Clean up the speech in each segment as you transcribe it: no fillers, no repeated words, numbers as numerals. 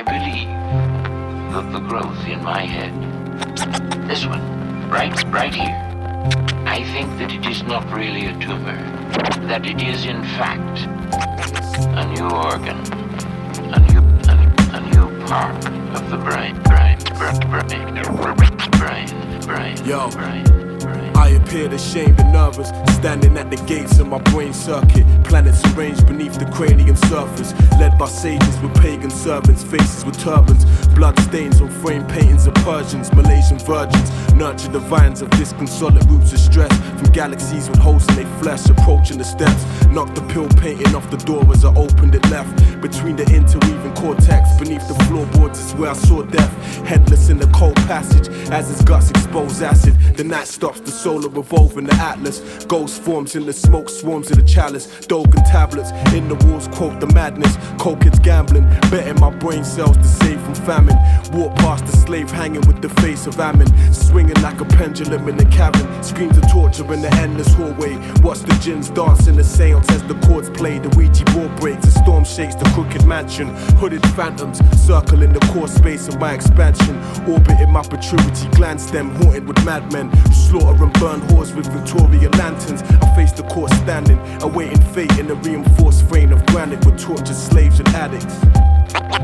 I believe that the growth in my head, this one, right here, I think that it is not really a tumor, that it is in fact a new organ, a new part of the brain. Yo, I appeared ashamed and nervous, standing at the gates of my brain circuit. Planets arranged beneath the cranium surface, led by sages with pagan servants, faces with turbans, blood stains on frame paintings of Persians, Malaysian virgins, nurture the vines of disconsolate roots of stress, from galaxies with holes in their flesh, approaching the steps. Knocked the pill painting off the door as I opened it, left between the interweaving cortex. Beneath the floorboards is where I saw death, headless in the cold passage, as his guts expose acid. The night stops, the solar revolving the atlas. Ghost forms in the smoke, swarms in the chalice. Dogan tablets in the walls quote the madness. Cold kids gambling, betting my brain cells to save from famine. Walk past the slave hanging with the face of Ammon, swinging like a pendulum in the cabin. Screams of torture in the endless hallway. Watch the jinns dance in the seance as the chords play. The Ouija board breaks, the storm shakes the crooked mansion. Hooded phantoms circling the core space of my expansion, orbiting my protruity gland stem, haunted with madmen who slaughter and burn whores with Victoria lanterns. I face the court standing, awaiting fate in a reinforced frame of granite with tortured slaves and addicts.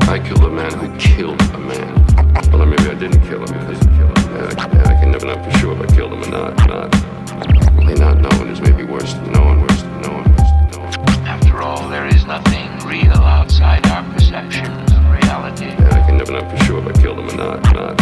I killed a man who killed a man. Well, maybe I didn't kill him. I can never know for sure if I killed him or not. Only not knowing is maybe worse than knowing. After all, there is nothing real outside our perceptions of reality. I can never know for sure if I killed him or not.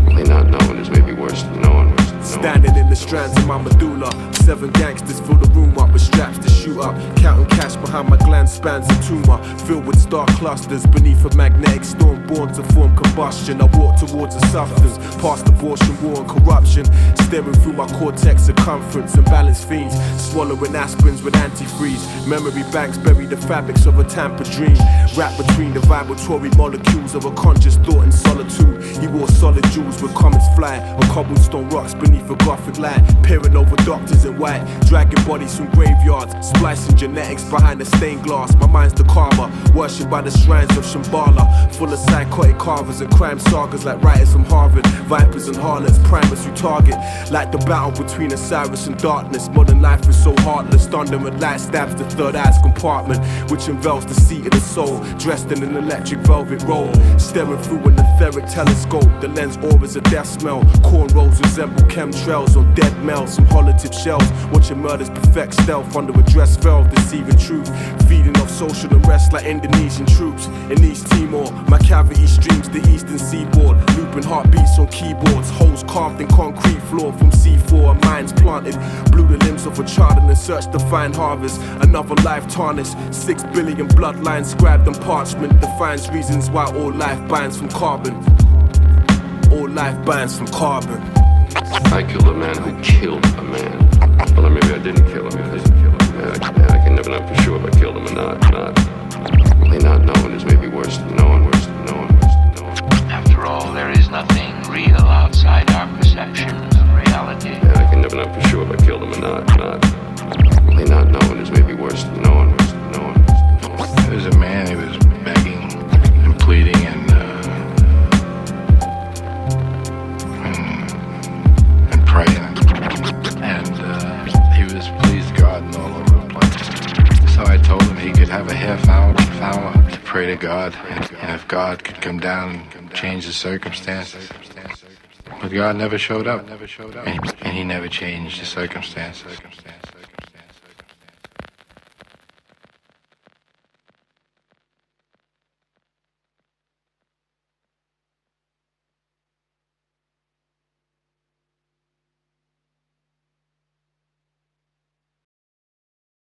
Only not knowing is maybe worse than knowing. Standing in the strands of my medulla, 7 gangsters fill the room up with straps to shoot up. Counting cash behind my gland spans a tumor, filled with star clusters beneath a magnetic storm born to form combustion. I walk towards a substance, past abortion, war and corruption, staring through my cortex circumference. Imbalanced fiends, swallowing aspirins with antifreeze. Memory banks bury the fabrics of a tamper dream, wrapped between the vibratory molecules of a conscious thought in solitude. He wore solid jewels with comets fly on cobblestone rocks beneath a gothic light, peering over doctors in white, dragging bodies from graveyards, splicing genetics behind the stained glass. My mind's the karma, worshipped by the shrines of Shambhala, full of psychotic carvers and crime sagas like writers from Harvard. Vipers and harlots, primers who target, like the battle between Osiris and darkness. Modern life is so heartless, thunder and light stabs the third eye's compartment, which envelops the seat of the soul, dressed in an electric velvet robe, staring through an etheric telescope. The lens auras a death smell, cornrows resemble chemtrails on dead males, some holotip shells, watching murders perfect stealth under a dress veil, deceiving truth, feeding off social unrest like Indonesian troops in East Timor. My cavity streams the eastern seaboard, looping heartbeats on keyboards, holes carved in concrete floor from C4, minds planted, blew the limbs of a child in a search to find harvest. Another life tarnished, 6 billion bloodlines scribed on parchment, defines reasons why all life binds from carbon. All life binds from carbon. I killed a man who killed a man. Well, maybe I didn't kill him. I can never know for sure if I killed him or not. Only not knowing is maybe worse than knowing. After all, there is nothing real outside our perceptions of reality. I can never know for sure if I killed him or not. Only not knowing is maybe worse than knowing. There was a man, he was begging and pleading and praying, and he was pleased God and all over the place. So I told him he could have a half hour to pray to God, and if God could come down and change the circumstances. But God never showed up, and he never changed the circumstances.